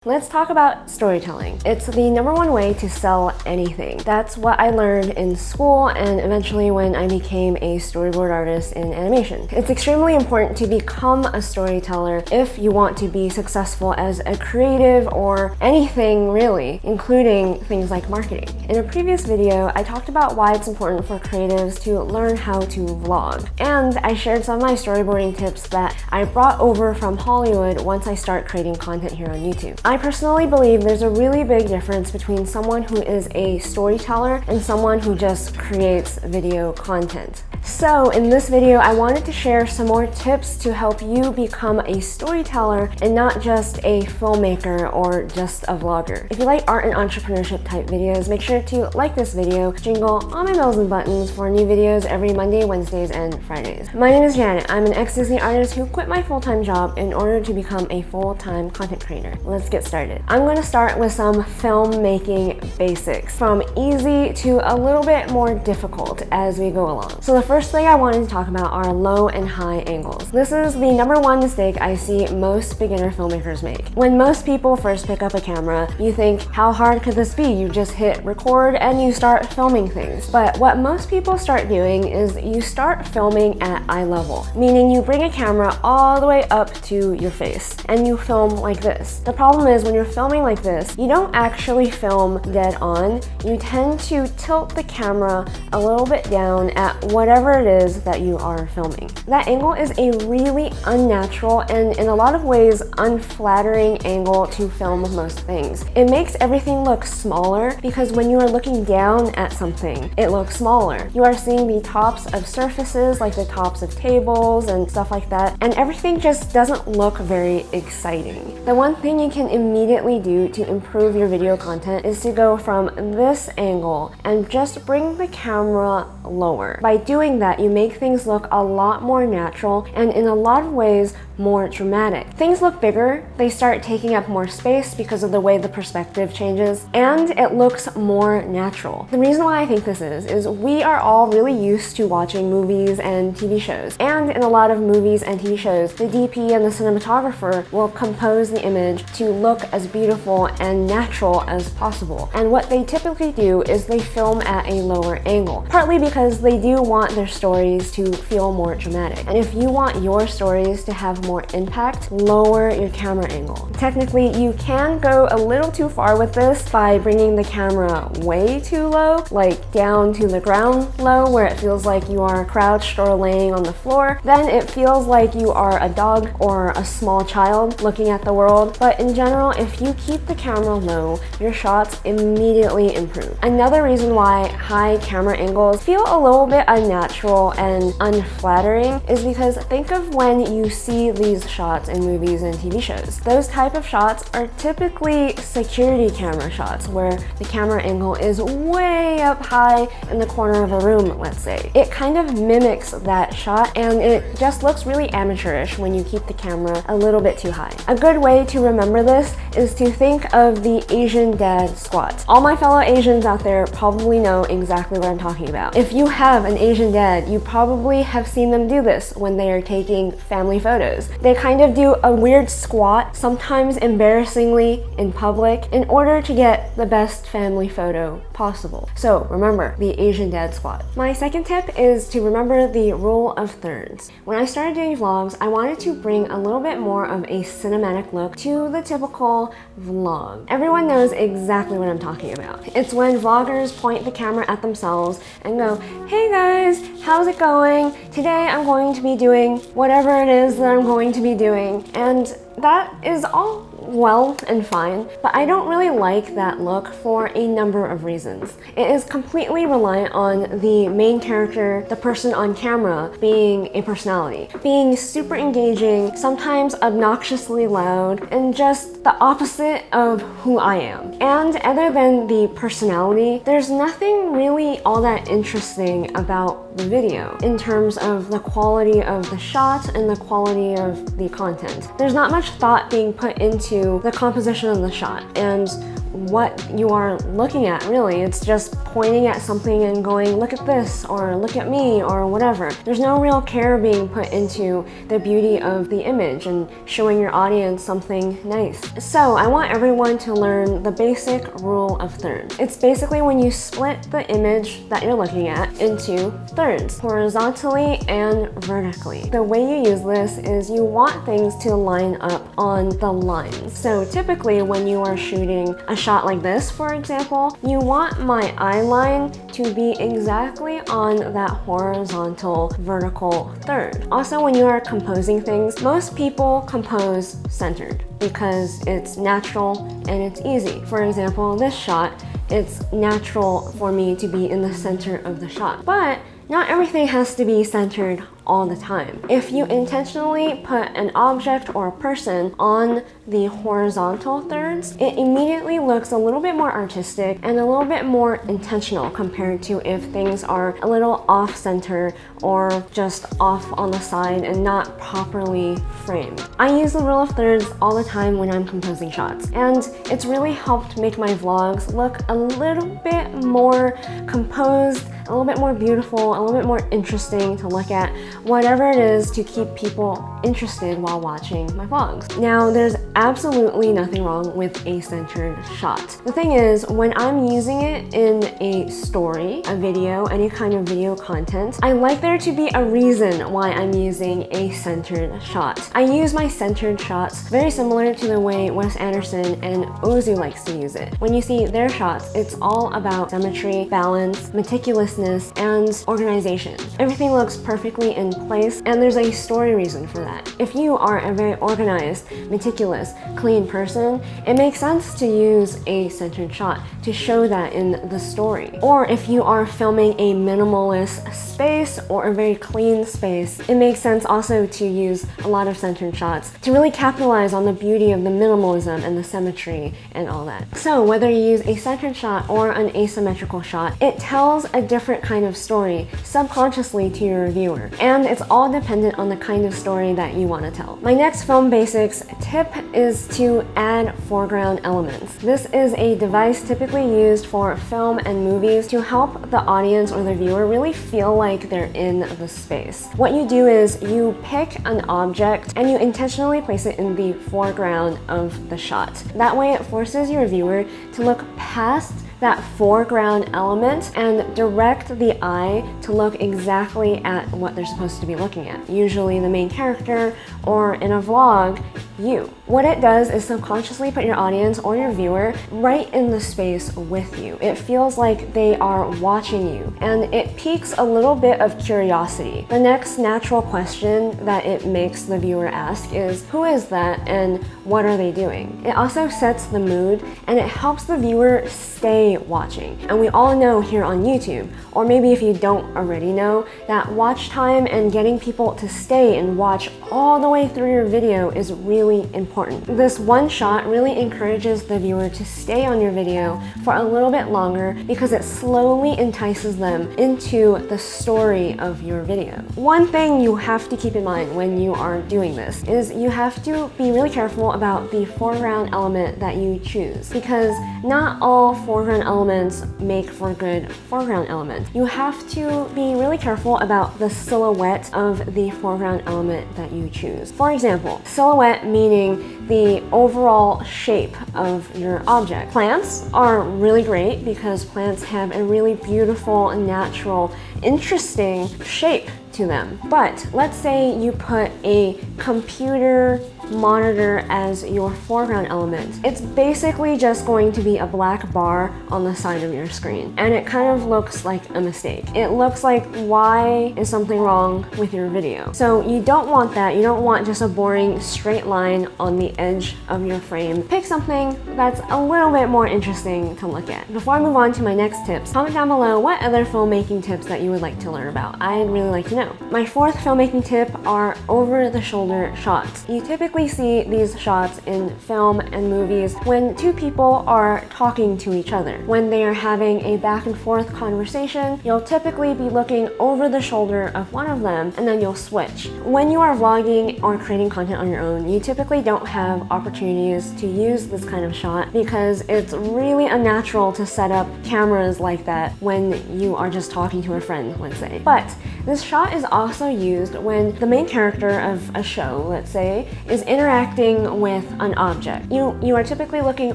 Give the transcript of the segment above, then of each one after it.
Let's talk about storytelling. It's the #1 way to sell anything. That's what I learned in school and eventually when I became a storyboard artist in animation. It's extremely important to become a storyteller if you want to be successful as a creative or anything really, including things like marketing. In a previous video, I talked about why it's important for creatives to learn how to vlog. And I shared some of my storyboarding tips that I brought over from Hollywood once I start creating content here on YouTube. I personally believe there's a really big difference between someone who is a storyteller and someone who just creates video content. So in this video, I wanted to share some more tips to help you become a storyteller and not just a filmmaker or just a vlogger. If you like art and entrepreneurship type videos, make sure to like this video, jingle all my bells and buttons for new videos every Monday, Wednesdays, and Fridays. My name is Janet. I'm an ex-Disney artist who quit my full-time job in order to become a full-time content creator. Let's get started. I'm going to start with some filmmaking basics, from easy to a little bit more difficult as we go along. So the first thing I wanted to talk about are low and high angles. This is the #1 mistake I see most beginner filmmakers make. When most people first pick up a camera, you think, how hard could this be? You just hit record and you start filming things. But what most people start doing is you start filming at eye level, meaning you bring a camera all the way up to your face and you film like this. The problem is when you're filming like this, you don't actually film dead on. You tend to tilt the camera a little bit down at whatever it is that you are filming. That angle is a really unnatural and in a lot of ways unflattering angle to film most things. It makes everything look smaller because when you are looking down at something, it looks smaller. You are seeing the tops of surfaces like the tops of tables and stuff like that, and everything just doesn't look very exciting. The one thing you can immediately do to improve your video content is to go from this angle and just bring the camera lower. By doing that, you make things look a lot more natural and in a lot of ways more dramatic. Things look bigger, they start taking up more space because of the way the perspective changes, and it looks more natural. The reason why I think this is we are all really used to watching movies and TV shows. And in a lot of movies and TV shows, the DP and the cinematographer will compose the image to look as beautiful and natural as possible. And what they typically do is they film at a lower angle, partly because they do want their stories to feel more dramatic. And if you want your stories to have more impact, lower your camera angle. Technically, you can go a little too far with this by bringing the camera way too low, like down to the ground low where it feels like you are crouched or laying on the floor. Then it feels like you are a dog or a small child looking at the world. But in general, if you keep the camera low, your shots immediately improve. Another reason why high camera angles feel a little bit unnatural and unflattering is because think of when you see these shots in movies and TV shows. Those type of shots are typically security camera shots where the camera angle is way up high in the corner of a room, let's say. It kind of mimics that shot and it just looks really amateurish when you keep the camera a little bit too high. A good way to remember this is to think of the Asian dad squats. All my fellow Asians out there probably know exactly what I'm talking about. If you have an Asian dad, you probably have seen them do this when they are taking family photos. They kind of do a weird squat, sometimes embarrassingly in public, in order to get the best family photo possible. So remember the Asian dad squat. My second tip is to remember the rule of thirds. When I started doing vlogs, I wanted to bring a little bit more of a cinematic look to the typical vlog. Everyone knows exactly what I'm talking about. It's when vloggers point the camera at themselves and go, hey guys, how's it going? Today I'm going to be doing whatever it is that I'm going to be doing. And that is all well and fine, but I don't really like that look for a number of reasons. It is completely reliant on the main character, the person on camera, being a personality, being super engaging, sometimes obnoxiously loud, and just the opposite of who I am. And other than the personality, there's nothing really all that interesting about the video in terms of the quality of the shot and the quality of the content. There's not much thought being put into the composition of the shot, and what you are looking at, really. It's just pointing at something and going, look at this, or look at me, or whatever. There's no real care being put into the beauty of the image and showing your audience something nice. So I want everyone to learn the basic rule of thirds. It's basically when you split the image that you're looking at into thirds, horizontally and vertically. The way you use this is you want things to line up on the lines. So typically when you are shooting a shot like this, for example, you want my eye line to be exactly on that horizontal vertical third. Also, when you are composing things, most people compose centered because it's natural and it's easy. For example, this shot, it's natural for me to be in the center of the shot, but not everything has to be centered all the time. If you intentionally put an object or a person on the horizontal thirds, it immediately looks a little bit more artistic and a little bit more intentional compared to if things are a little off center or just off on the side and not properly framed. I use the rule of thirds all the time when I'm composing shots, and it's really helped make my vlogs look a little bit more composed, a little bit more beautiful, a little bit more interesting to look at, whatever it is to keep people interested while watching my vlogs. Now, there's absolutely nothing wrong with a centered shot. The thing is, when I'm using it in a story, a video, any kind of video content, I like there to be a reason why I'm using a centered shot. I use my centered shots very similar to the way Wes Anderson and Ozu likes to use it. When you see their shots, it's all about symmetry, balance, meticulousness, and organization. Everything looks perfectly in place, and there's a story reason for that. If you are a very organized, meticulous, clean person, it makes sense to use a centered shot to show that in the story. Or if you are filming a minimalist space or a very clean space, it makes sense also to use a lot of centered shots to really capitalize on the beauty of the minimalism and the symmetry and all that. So whether you use a centered shot or an asymmetrical shot, it tells a different kind of story subconsciously to your viewer, and it's all dependent on the kind of story that you want to tell. My next film basics tip is to add foreground elements. This is a device typically used for film and movies to help the audience or the viewer really feel like they're in the space. What you do is you pick an object and you intentionally place it in the foreground of the shot. That way it forces your viewer to look past that foreground element and direct the eye to look exactly at what they're supposed to be looking at. Usually the main character, or in a vlog, you. What it does is subconsciously put your audience or your viewer right in the space with you. It feels like they are watching you, and it piques a little bit of curiosity. The next natural question that it makes the viewer ask is, who is that and what are they doing? It also sets the mood and it helps the viewer stay watching. And we all know here on YouTube, or maybe if you don't already know, that watch time and getting people to stay and watch all the way through your video is really important. This one shot really encourages the viewer to stay on your video for a little bit longer because it slowly entices them into the story of your video. One thing you have to keep in mind when you are doing this is you have to be really careful about the foreground element that you choose, because not all foreground elements make for good foreground elements. You have to be really careful about the silhouette of the foreground element that you choose. For example, silhouette meaning the overall shape of your object. Plants are really great because plants have a really beautiful, natural, interesting shape to them. But let's say you put a computer monitor as your foreground element. It's basically just going to be a black bar on the side of your screen, and it kind of looks like a mistake. It looks like, why is something wrong with your video? So you don't want that. You don't want just a boring straight line on the edge of your frame. Pick something that's a little bit more interesting to look at. Before I move on to my next tips, comment down below what other filmmaking tips that you would like to learn about. I'd really like to know. My fourth filmmaking tip are over-the-shoulder shots. You typically see these shots in film and movies when two people are talking to each other. When they are having a back and forth conversation, you'll typically be looking over the shoulder of one of them and then you'll switch. When you are vlogging or creating content on your own, you typically don't have opportunities to use this kind of shot because it's really unnatural to set up cameras like that when you are just talking to a friend, let's say. But this shot is also used when the main character of a show, let's say, is interacting with an object. You are typically looking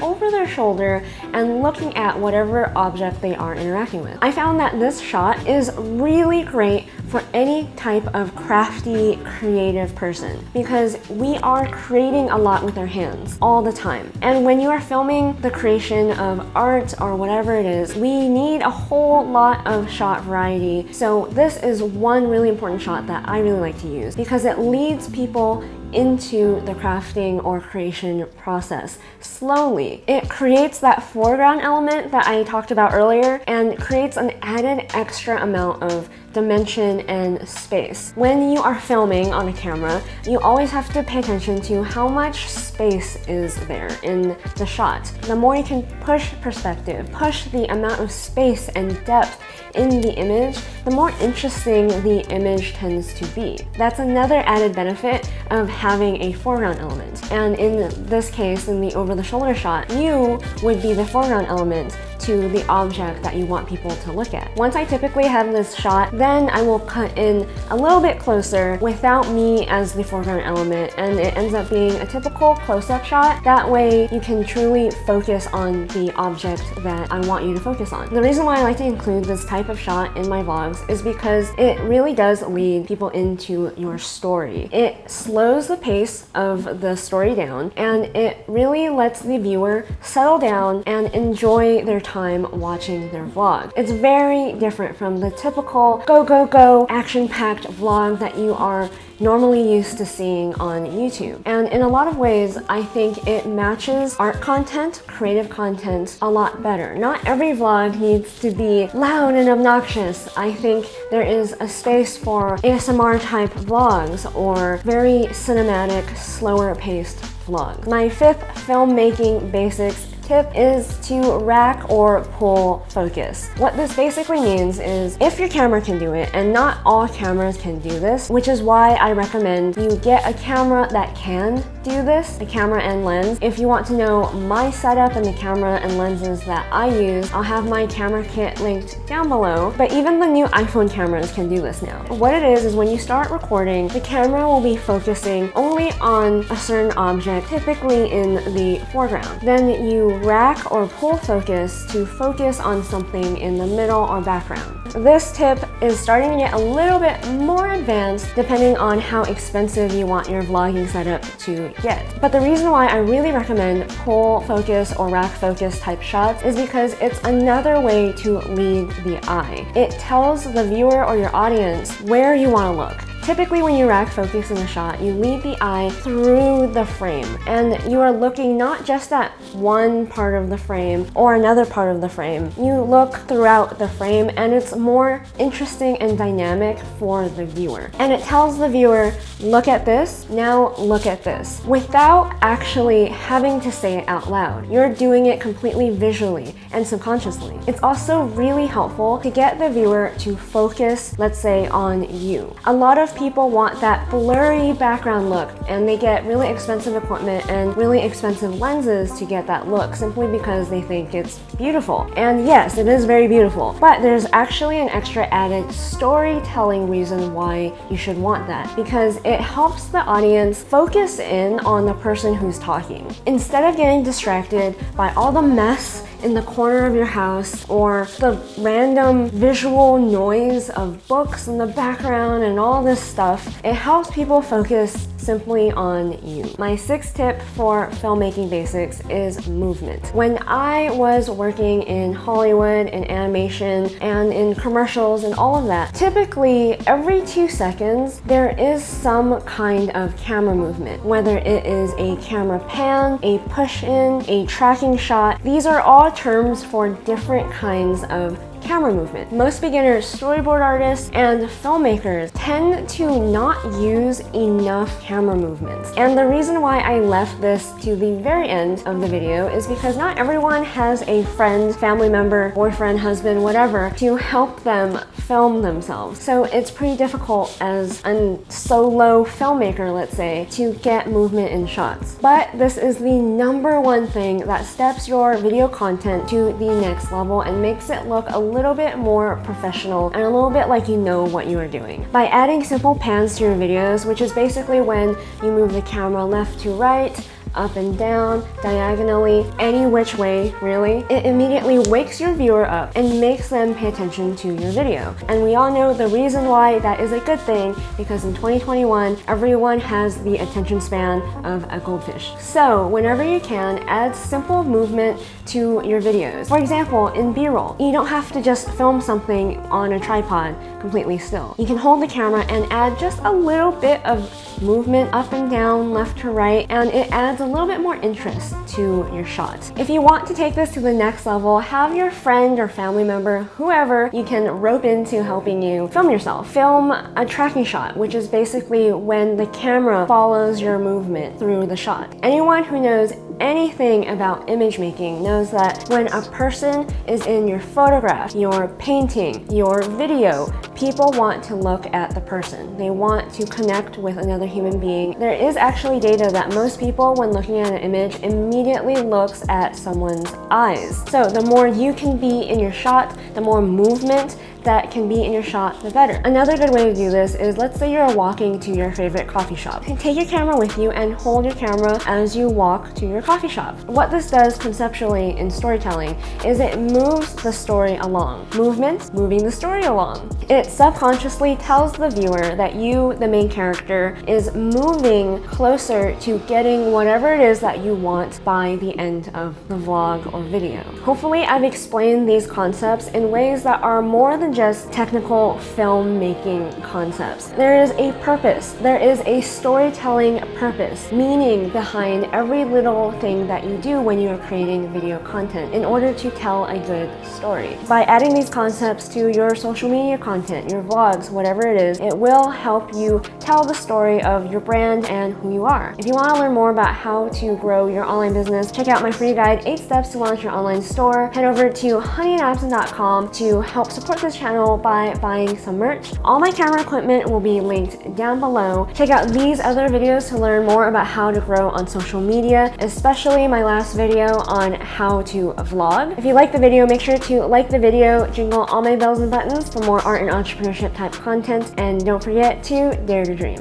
over their shoulder and looking at whatever object they are interacting with. I found that this shot is really great for any type of crafty, creative person because we are creating a lot with our hands all the time. And when you are filming the creation of art or whatever it is, we need a whole lot of shot variety. So this is one really important shot that I really like to use because it leads people into the crafting or creation process slowly. It creates that foreground element that I talked about earlier and creates an added extra amount of dimension and space. When you are filming on a camera, you always have to pay attention to how much space is there in the shot. The more you can push perspective, push the amount of space and depth in the image, the more interesting the image tends to be. That's another added benefit of having a foreground element. And in this case, in the over-the-shoulder shot, you would be the foreground element to the object that you want people to look at. Once I typically have this shot, then I will cut in a little bit closer without me as the foreground element, and it ends up being a typical close-up shot. That way you can truly focus on the object that I want you to focus on. The reason why I like to include this type of shot in my vlogs is because it really does lead people into your story. It slows the pace of the story down, and it really lets the viewer settle down and enjoy their time watching their vlog. It's very different from the typical go, go, go, action-packed vlog that you are normally used to seeing on YouTube. And in a lot of ways, I think it matches art content, creative content a lot better. Not every vlog needs to be loud and obnoxious. I think there is a space for ASMR type vlogs or very cinematic, slower paced vlogs. My fifth filmmaking basics tip is to rack or pull focus. What this basically means is if your camera can do it, and not all cameras can do this, which is why I recommend you get a camera that can do this, a camera and lens. If you want to know my setup and the camera and lenses that I use, I'll have my camera kit linked down below, but even the new iPhone cameras can do this now. What it is when you start recording, the camera will be focusing only on a certain object, typically in the foreground. Then you rack or pull focus to focus on something in the middle or background. This tip is starting to get a little bit more advanced depending on how expensive you want your vlogging setup to get. But the reason why I really recommend pull focus or rack focus type shots is because it's another way to lead the eye. It tells the viewer or your audience where you want to look. Typically when you rack focus in a shot, you lead the eye through the frame and you are looking not just at one part of the frame or another part of the frame. You look throughout the frame and it's more interesting and dynamic for the viewer. And it tells the viewer, look at this, now look at this, without actually having to say it out loud. You're doing it completely visually and subconsciously. It's also really helpful to get the viewer to focus, let's say, on you. A lot of people want that blurry background look, and they get really expensive equipment and really expensive lenses to get that look simply because they think it's beautiful. And yes, it is very beautiful, but there's actually an extra added storytelling reason why you should want that, because it helps the audience focus in on the person who's talking. Instead of getting distracted by all the mess in the corner of your house or the random visual noise of books in the background and all this stuff, it helps people focus simply on you. My sixth tip for filmmaking basics is movement. When I was working in Hollywood, in animation, and in commercials and all of that, typically every 2 seconds there is some kind of camera movement, whether it is a camera pan, a push in, a tracking shot. These are all terms for different kinds of camera movement. Most beginners, storyboard artists, and filmmakers tend to not use enough camera movements. And the reason why I left this to the very end of the video is because not everyone has a friend, family member, boyfriend, husband, whatever, to help them film themselves. So it's pretty difficult as a solo filmmaker, let's say, to get movement in shots. But this is the #1 thing that steps your video content to the next level and makes it look a little bit more professional and a little bit like you know what you are doing. By adding simple pans to your videos, which is basically when you move the camera left to right, up and down, diagonally, any which way, really. It immediately wakes your viewer up and makes them pay attention to your video. And we all know the reason why that is a good thing, because in 2021, everyone has the attention span of a goldfish. So whenever you can, add simple movement to your videos. For example, in B-roll, you don't have to just film something on a tripod completely still. You can hold the camera and add just a little bit of movement up and down, left to right, and it adds a little bit more interest to your shot. If you want to take this to the next level, have your friend or family member, whoever you can rope into helping you film yourself. Film a tracking shot, which is basically when the camera follows your movement through the shot. Anyone who knows anything about image making knows that when a person is in your photograph, your painting, your video, people want to look at the person. They want to connect with another human being. There is actually data that most people, when looking at an image, immediately looks at someone's eyes. So the more you can be in your shot, the more movement that can be in your shot, the better. Another good way to do this is, let's say you're walking to your favorite coffee shop. Take your camera with you and hold your camera as you walk to your coffee shop. What this does conceptually in storytelling is it moves the story along. Movement, moving the story along. It subconsciously tells the viewer that you, the main character, is moving closer to getting whatever it is that you want by the end of the vlog or video. Hopefully I've explained these concepts in ways that are more than just technical filmmaking concepts. There is a purpose. There is a storytelling purpose, meaning behind every little thing that you do when you are creating video content in order to tell a good story. By adding these concepts to your social media content, your vlogs, whatever it is, it will help you tell the story of your brand and who you are. If you want to learn more about how to grow your online business, check out my free guide, 8 Steps to Launch Your Online Store. Head over to honeyandabsinthe.com to help support this channel by buying some merch. All my camera equipment will be linked down below. Check out these other videos to learn more about how to grow on social media, especially my last video on how to vlog. If you like the video, make sure to like the video, jingle all my bells and buttons for more art and entrepreneurship type content, and don't forget to dare to dream.